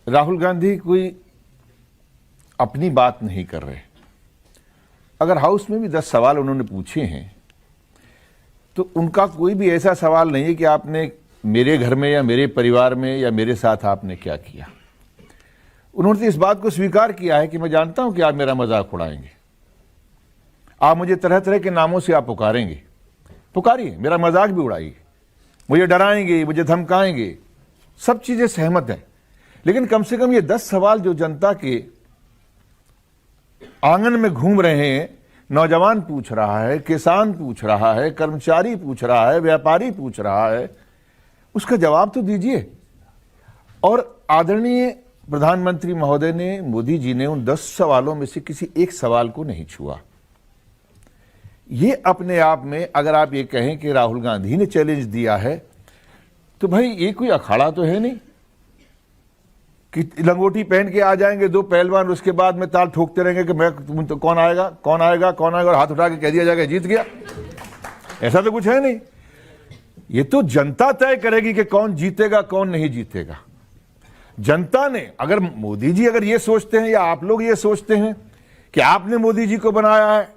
राहुल गांधी कोई अपनी बात नहीं कर रहे। अगर हाउस में भी 10 सवाल उन्होंने पूछे हैं तो उनका कोई भी ऐसा सवाल नहीं है कि आपने मेरे घर में या मेरे परिवार में या मेरे साथ आपने क्या किया। उन्होंने तो इस बात को स्वीकार किया है कि मैं जानता हूं कि आप मेरा मजाक उड़ाएंगे, आप मुझे तरह तरह के नामों से आप पुकारेंगे, पुकारिए, मेरा मजाक भी उड़ाइए, मुझे डराएंगे, मुझे धमकाएंगे, सब चीजें सहमत हैं। लेकिन कम से कम ये 10 सवाल जो जनता के आंगन में घूम रहे हैं, नौजवान पूछ रहा है, किसान पूछ रहा है, कर्मचारी पूछ रहा है, व्यापारी पूछ रहा है, उसका जवाब तो दीजिए। और आदरणीय प्रधानमंत्री महोदय ने, मोदी जी ने उन 10 सवालों में से किसी एक सवाल को नहीं छुआ। ये अपने आप में अगर आप ये कहें कि राहुल गांधी ने चैलेंज दिया है तो भाई ये कोई अखाड़ा तो है नहीं कि लंगोटी पहन के आ जाएंगे 2 पहलवान, उसके बाद में ताल ठोकते रहेंगे कि मैं तो कौन आएगा कौन आएगा कौन आएगा, और हाथ उठा के कह दिया जाएगा जीत गया। ऐसा तो कुछ है नहीं। ये तो जनता तय करेगी कि कौन जीतेगा कौन नहीं जीतेगा। जनता ने, अगर मोदी जी अगर ये सोचते हैं या आप लोग ये सोचते हैं कि आपने मोदी जी को बनाया है,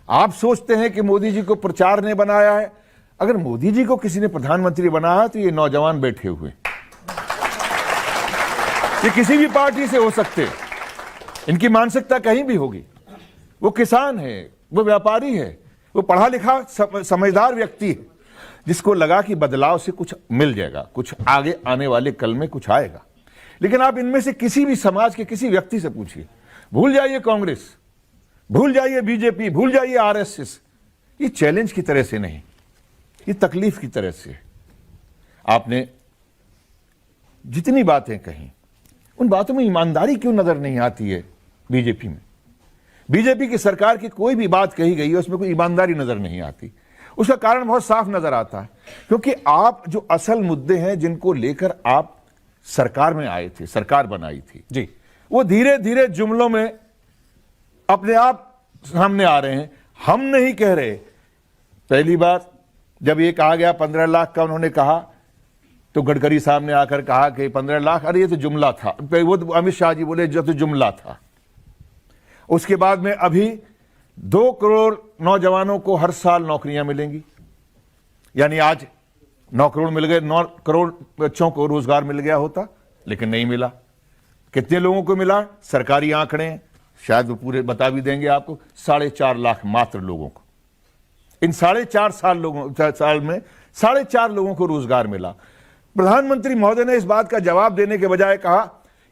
आप सोचते हैं कि मोदी जी को प्रचार ने बनाया है, अगर मोदी जी को किसी ने प्रधानमंत्री बनाया है तो ये नौजवान बैठे हुए, ये किसी भी पार्टी से हो सकते, इनकी मानसिकता कहीं भी होगी। वो किसान है, वो व्यापारी है, वो पढ़ा लिखा समझदार व्यक्ति है, जिसको लगा कि बदलाव से कुछ मिल जाएगा, कुछ आगे आने वाले कल में कुछ आएगा। लेकिन आप इनमें से किसी भी समाज के किसी व्यक्ति से पूछिए, भूल जाइए कांग्रेस, भूल जाइए बीजेपी, भूल जाइए आरएसएस, ये चैलेंज की तरह से नहीं, ये तकलीफ की तरह से। आपने जितनी बातें कही उन बातों में ईमानदारी क्यों नजर नहीं आती है? बीजेपी में, बीजेपी की सरकार की कोई भी बात कही गई है उसमें कोई ईमानदारी नजर नहीं आती। उसका कारण बहुत साफ नजर आता है, क्योंकि आप जो असल मुद्दे हैं जिनको लेकर आप सरकार में आए थे, सरकार बनाई थी जी, वो धीरे धीरे जुमलों में अपने आप सामने आ रहे हैं। हम नहीं कह रहे। पहली बार जब ये कहा गया 15 लाख का उन्होंने कहा तो गडकरी साहब ने आकर कहा कि 15 लाख, अरे ये तो जुमला था। वो तो अमित शाह जी बोले जो तो जुमला था। उसके बाद में अभी 2 करोड़ नौजवानों को हर साल नौकरियां मिलेंगी, यानी आज 9 करोड़ मिल गए, 9 करोड़ बच्चों को रोजगार मिल गया होता, लेकिन नहीं मिला। कितने लोगों को मिला? सरकारी आंकड़े हैं, शायद वो पूरे बता भी देंगे आपको, 4.5 लाख मात्र लोगों को। इन 4.5 साल में 4.5 लोगों को रोजगार मिला। प्रधानमंत्री महोदय ने इस बात का जवाब देने के बजाय कहा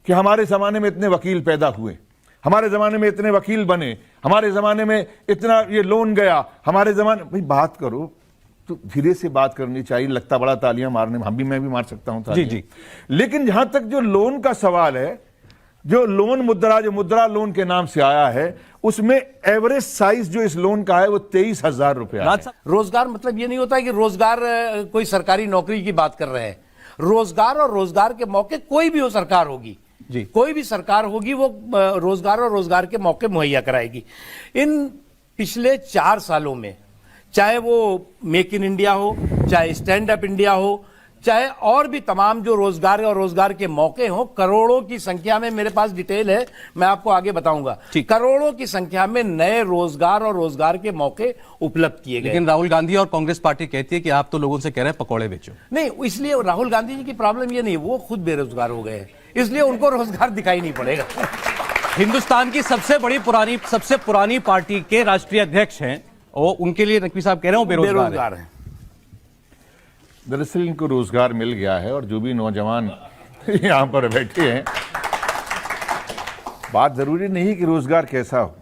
कि हमारे जमाने में इतने वकील पैदा हुए, हमारे जमाने में इतने वकील बने, हमारे जमाने में इतना ये लोन गया, हमारे जमाने। भाई बात करो तो धीरे से बात करनी चाहिए। लगता बड़ा तालियां मारने में, मैं भी मार सकता हूं तालियां। जी। लेकिन जहां तक जो लोन का सवाल है, जो लोन मुद्रा, जो मुद्रा लोन के नाम से आया है, उसमें एवरेज साइज जो इस लोन का है वो 23,000 रुपया है। रोजगार मतलब ये नहीं होता है कि रोजगार कोई सरकारी नौकरी की बात कर रहे हैं। रोजगार और रोजगार के मौके, कोई भी हो सरकार होगी जी, कोई भी सरकार होगी, वो रोजगार और रोजगार के मौके मुहैया कराएगी। इन पिछले 4 सालों में, चाहे वो मेक इन इंडिया हो, चाहे स्टैंड अप इंडिया हो, चाहे और भी तमाम जो रोजगार और रोजगार के मौके हों, करोड़ों की संख्या में, मेरे पास डिटेल है, मैं आपको आगे बताऊंगा, करोड़ों की संख्या में नए रोजगार और रोजगार के मौके उपलब्ध किए गए। लेकिन राहुल गांधी और कांग्रेस पार्टी कहती है कि आप तो लोगों से कह रहे हैं पकौड़े बेचो। नहीं, इसलिए राहुल गांधी जी की प्रॉब्लम ये नहीं, वो खुद बेरोजगार हो गए, इसलिए उनको रोजगार दिखाई नहीं पड़ेगा। हिंदुस्तान की सबसे पुरानी पार्टी के राष्ट्रीय अध्यक्ष हैं और उनके लिए नकवी साहब कह रहे हो बेरोजगार है। दरअसल इनको रोजगार मिल गया है, और जो भी नौजवान यहां पर बैठे हैं, बात जरूरी नहीं कि रोजगार कैसा हो।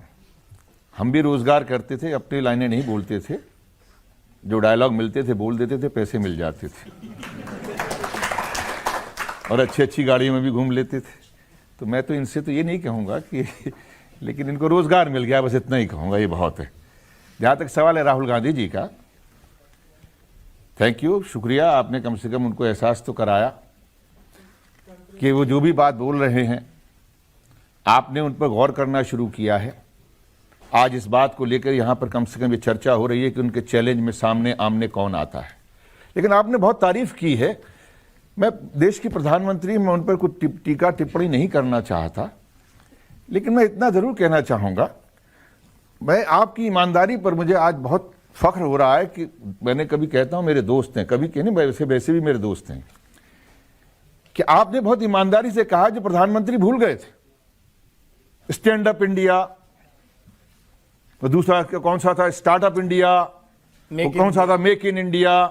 हम भी रोजगार करते थे, अपनी लाइनें नहीं बोलते थे, जो डायलॉग मिलते थे बोल देते थे, पैसे मिल जाते थे, और अच्छी अच्छी गाड़ियों में भी घूम लेते थे। तो मैं तो इनसे तो ये नहीं कहूंगा कि लेकिन इनको रोजगार मिल गया, बस इतना ही कहूंगा, ये बहुत है। जहां तक सवाल है राहुल गांधी जी का, थैंक यू, शुक्रिया, आपने कम से कम उनको एहसास तो कराया कि वो जो भी बात बोल रहे हैं आपने उन पर गौर करना शुरू किया है। आज इस बात को लेकर यहां पर कम से कम ये चर्चा हो रही है कि उनके चैलेंज में सामने आमने कौन आता है। लेकिन आपने बहुत तारीफ की है, मैं देश के प्रधानमंत्री, मैं उन पर कुछ टीका टिप्पणी नहीं करना चाहता, लेकिन मैं इतना जरूर कहना चाहूंगा, मैं आपकी ईमानदारी पर मुझे आज बहुत फख्र हो रहा है कि मैंने कभी कहता हूं मेरे दोस्त हैं, कभी कह नहीं, वैसे भी मेरे दोस्त हैं, कि आपने बहुत ईमानदारी से कहा जो प्रधानमंत्री भूल गए थे। स्टैंड अप इंडिया, वो दूसरा कौन सा था, स्टार्टअप इंडिया, वो कौन सा था, मेक इन इंडिया,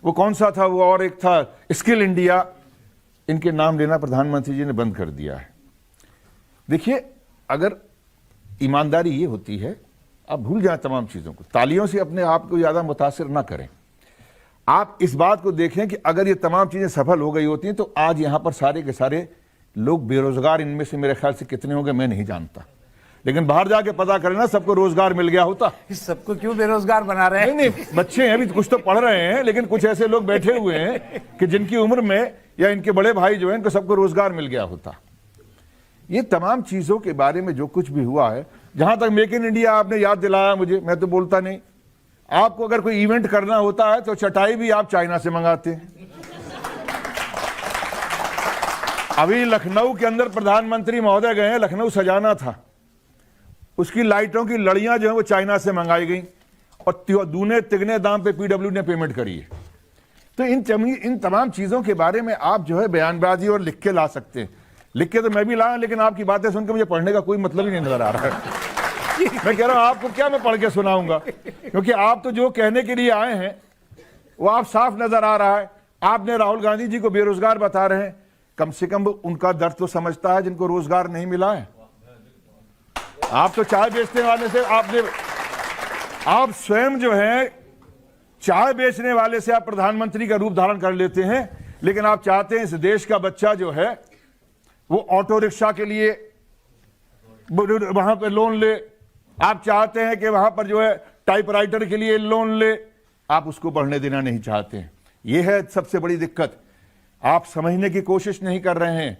वो कौन सा था, वो और एक था स्किल इंडिया। इनके नाम लेना प्रधानमंत्री जी ने बंद कर दिया है। देखिए, अगर ईमानदारी ये होती है, आप भूल जाएं तमाम चीजों को, तालियों से अपने आप को ज्यादा मुतासिर ना करें। आप इस बात को देखें कि अगर ये तमाम चीजें सफल हो गई होती हैं तो आज यहां पर सारे के सारे लोग बेरोजगार, इनमें से मेरे ख्याल से कितने होंगे मैं नहीं जानता, लेकिन बाहर जाके पता करें ना, सबको रोजगार मिल गया होता। सबको क्यों बेरोजगार बना रहे हैं? नहीं, बच्चे हैं अभी, कुछ तो पढ़ रहे हैं, लेकिन कुछ ऐसे लोग बैठे हुए हैं कि जिनकी उम्र में या इनके बड़े भाई जो है, इनको सबको रोजगार मिल गया होता। ये तमाम चीजों के बारे में जो कुछ भी हुआ है, जहां तक मेक इन इंडिया आपने याद दिलाया मुझे, मैं तो बोलता नहीं, आपको अगर कोई इवेंट करना होता है तो चटाई भी आप चाइना से मंगाते हैं। अभी लखनऊ के अंदर प्रधानमंत्री महोदय गए हैं, लखनऊ सजाना था, उसकी लाइटों की लड़ियां जो है वो चाइना से मंगाई गई और दूने तिगने दाम पे पीडब्ल्यू ने पेमेंट करी है। तो इन तमाम चीजों के बारे में आप जो है बयानबाजी और लिख के ला सकते हैं। लिख के तो मैं भी लाया, लेकिन आपकी बातें सुनकर मुझे पढ़ने का कोई मतलब ही नहीं नजर आ रहा है। मैं कह रहा हूं आपको क्या मैं पढ़ के सुनाऊंगा, क्योंकि आप तो जो कहने के लिए आए हैं वो आप साफ नजर आ रहा है। आपने राहुल गांधी जी को बेरोजगार बता रहे हैं, कम से कम उनका दर्द तो समझता है जिनको रोजगार नहीं मिला है। आप तो चाय बेचने वाले से आप स्वयं जो है चाय बेचने वाले से आप प्रधानमंत्री का रूप धारण कर लेते हैं, लेकिन आप चाहते हैं इस देश का बच्चा जो है वो ऑटो रिक्शा के लिए वहां पे लोन ले, आप चाहते हैं कि वहां पर जो है टाइपराइटर के लिए लोन ले, आप उसको बढ़ने देना नहीं चाहते हैं। यह है सबसे बड़ी दिक्कत। आप समझने की कोशिश नहीं कर रहे हैं।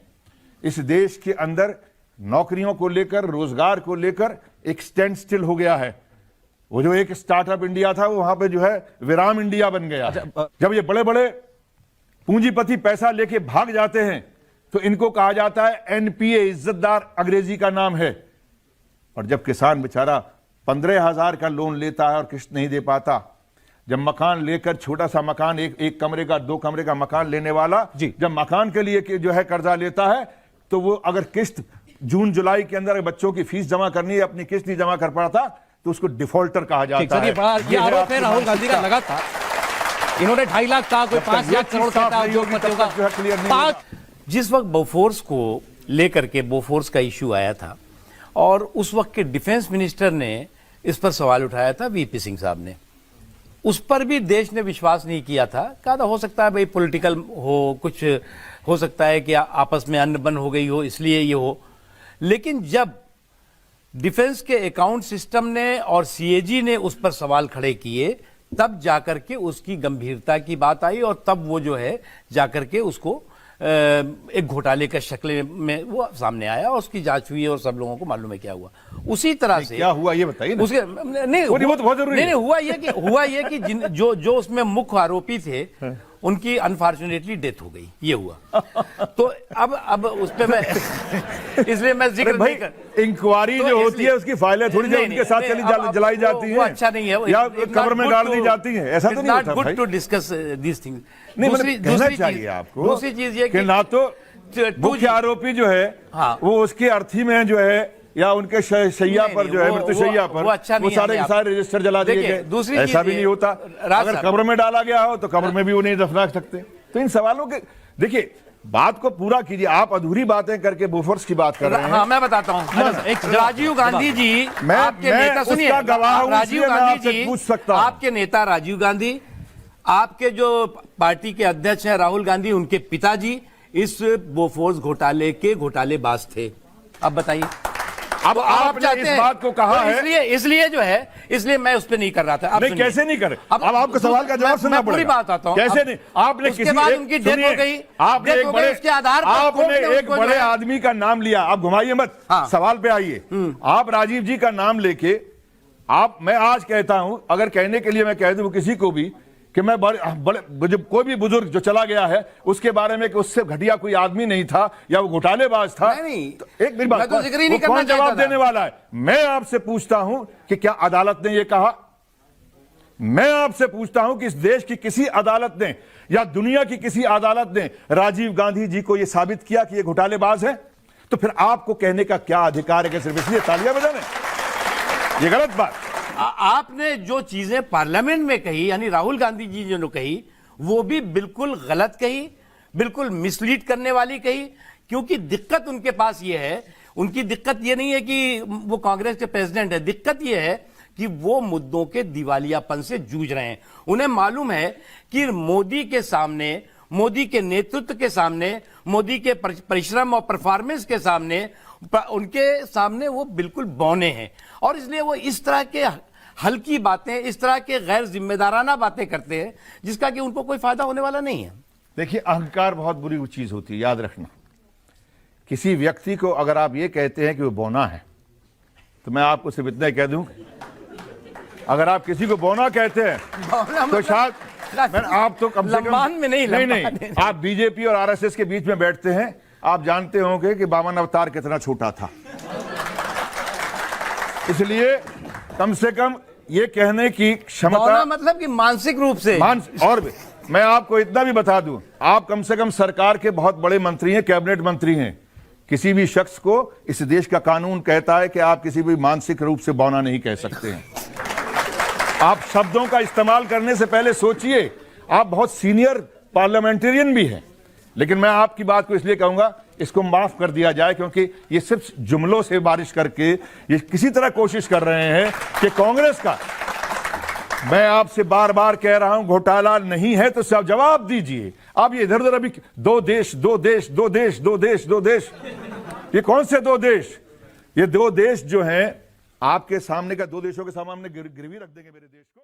इस देश के अंदर नौकरियों को लेकर, रोजगार को लेकर एक स्टैंड स्टिल हो गया है। वो जो एक स्टार्टअप इंडिया था वो वहां पे जो है विराम इंडिया बन गया। जब ये बड़े बड़े पूंजीपति पैसा लेके भाग जाते हैं तो इनको कहा जाता है एनपीए, इज्जतदार अंग्रेजी का नाम है। और जब किसान बेचारा 15,000 का लोन लेता है और किस्त नहीं दे पाता, जब मकान लेकर, छोटा सा मकान, एक कमरे का, 2 कमरे का मकान लेने वाला जब मकान के लिए जो है कर्जा लेता है, तो वो अगर किस्त जून जुलाई के अंदर बच्चों की फीस जमा करनी है, अपनी किस्त नहीं जमा कर पाता, तो उसको डिफॉल्टर कहा जाता है। ये आरोप है राहुल गांधी का लगातार। इन्होंने 2.5 लाख का, कोई 5 लाख करोड़ का। जिस वक्त बोफोर्स को लेकर के बोफोर्स का इश्यू आया था और उस वक्त के डिफेंस मिनिस्टर ने इस पर सवाल उठाया था, वीपी सिंह साहब ने, उस पर भी देश ने विश्वास नहीं किया था। कहा था हो सकता है भाई पॉलिटिकल हो, कुछ हो सकता है कि आपस में अनबन हो गई हो, इसलिए ये हो। लेकिन जब डिफेंस के अकाउंट सिस्टम ने और सीएजी ने उस पर सवाल खड़े किए, तब जाकर के उसकी गंभीरता की बात आई और तब वो जो है जाकर के उसको एक घोटाले का शक्ल में वो सामने आया और उसकी जांच हुई और सब लोगों को मालूम है क्या हुआ। उसी तरह से क्या हुआ ये बताइए ना। उसके नहीं हुआ ये कि जो उसमें मुख्य आरोपी थे उनकी अनफॉर्चुनेटली डेथ हो गई, ये हुआ। तो अब उस पे मैं इसलिए मैं जिक्र नहीं कर। इंक्वायरी जो होती है उसकी फाइलें थोड़ी देर उनके साथ जलाई जाती हैं, अच्छा नहीं है, या कब्र में डाल दी जाती हैं, ऐसा तो नहीं होता भाई। Good to discuss these things. दूसरी चाहिए आपको, दूसरी चीज ये कि ना तो मुख्य आरोपी जो है वो उसके अर्थी में जो है या उनके शैया पर जो है, मृत्यु शैया पर वो सारे रजिस्टर जला दिए गए। दूसरी ऐसा भी नहीं होता। अगर कब्र में डाला गया हो तो कब्र में भी वो नहीं दफना सकते। तो इन सवालों के देखिए, बात को पूरा कीजिए। आप अधूरी बातें करके बोफोर्स की बात कर रहे हैं। हाँ, मैं बताता हूँ। राजीव गांधी जी, आपके नेता, सुनिए, राजीव गांधी जी पूछ सकता, आपके नेता राजीव गांधी, आपके जो पार्टी के अध्यक्ष हैं राहुल गांधी, उनके पिताजी इस बोफोर्स घोटाले के घोटालेबाज थे। अब बताइए, अब आपने इस बात को कहा है, इसलिए जो है, इसलिए मैं उस पर नहीं कर रहा था। नहीं, कैसे नहीं करे? अब आपको सवाल का जवाब सुनना पड़ेगा। पूरी बात आता हूं। कैसे नहीं? आपने उसके बाद उनकी डेथ हो गई, आपने एक बड़े आदमी का नाम लिया। आप घुमाइए मत, सवाल पे आइए। आप राजीव जी का नाम लेके, मैं आज कहता हूं, अगर कहने के लिए मैं कह दूं किसी को भी कि मैं बड़े जब कोई भी बुजुर्ग जो चला गया है उसके बारे में कि उससे घटिया कोई आदमी नहीं था या वो घोटालेबाज था, नहीं, तो एक मिनट मैं तो जिक्र ही नहीं करना कौन जवाब चाहता था। देने वाला है? मैं आपसे पूछता हूं कि क्या अदालत ने ये कहा? मैं आपसे पूछता हूं कि इस देश की किसी अदालत ने या दुनिया की किसी अदालत ने राजीव गांधी जी को यह साबित किया कि ये घोटालेबाज है? तो फिर आपको कहने का क्या अधिकार है कि सिर्फ इसलिए तालियां बजाने? ये गलत बात। आपने जो चीजें पार्लियामेंट में कही, यानी राहुल गांधी जी जो कही, वो भी बिल्कुल गलत कही, बिल्कुल मिसलीड करने वाली कही। क्योंकि दिक्कत उनके पास ये है, उनकी दिक्कत ये नहीं है कि वो कांग्रेस के प्रेसिडेंट है, दिक्कत ये है कि वो मुद्दों के दिवालियापन से जूझ रहे हैं। उन्हें मालूम है कि मोदी के सामने, मोदी के नेतृत्व के सामने, मोदी के परिश्रम और परफॉर्मेंस के सामने, उनके सामने वो बिल्कुल बौने हैं, और इसलिए वो इस तरह के हल्की बातें, इस तरह के गैर जिम्मेदाराना बातें करते हैं जिसका कि उनको कोई फायदा होने वाला नहीं है। देखिए, अहंकार बहुत बुरी चीज होती है, याद रखना। किसी व्यक्ति को अगर आप ये कहते हैं कि वो बौना है, तो मैं आपको सिर्फ इतना ही कह दूं, अगर आप किसी को बौना कहते हैं तो शायद आप तो कम से कम में नहीं, आप बीजेपी और आरएसएस के बीच में बैठते हैं, आप जानते होंगे कि बामन अवतार कितना छोटा था। इसलिए कम से कम ये कहने की क्षमता, मतलब कि मानसिक रूप से और भी मैं आपको इतना भी बता दूं, आप कम से कम सरकार के बहुत बड़े मंत्री हैं, कैबिनेट मंत्री हैं। किसी भी शख्स को इस देश का कानून कहता है कि आप किसी भी मानसिक रूप से बौना नहीं कह सकते हैं। आप शब्दों का इस्तेमाल करने से पहले सोचिए। आप बहुत सीनियर पार्लियामेंटेरियन भी हैं, लेकिन मैं आपकी बात को इसलिए कहूंगा, इसको माफ कर दिया जाए, क्योंकि ये सिर्फ जुमलों से बारिश करके ये किसी तरह कोशिश कर रहे हैं कि कांग्रेस का, मैं आपसे बार बार कह रहा हूं, घोटाला नहीं है तो सब जवाब दीजिए। आप ये इधर उधर अभी दो देश दो देश दो देश दो देश दो देश, ये कौन से दो देश? ये दो देश जो हैं आपके सामने का, दो देशों के सामने गिरवी रख देंगे मेरे देश को।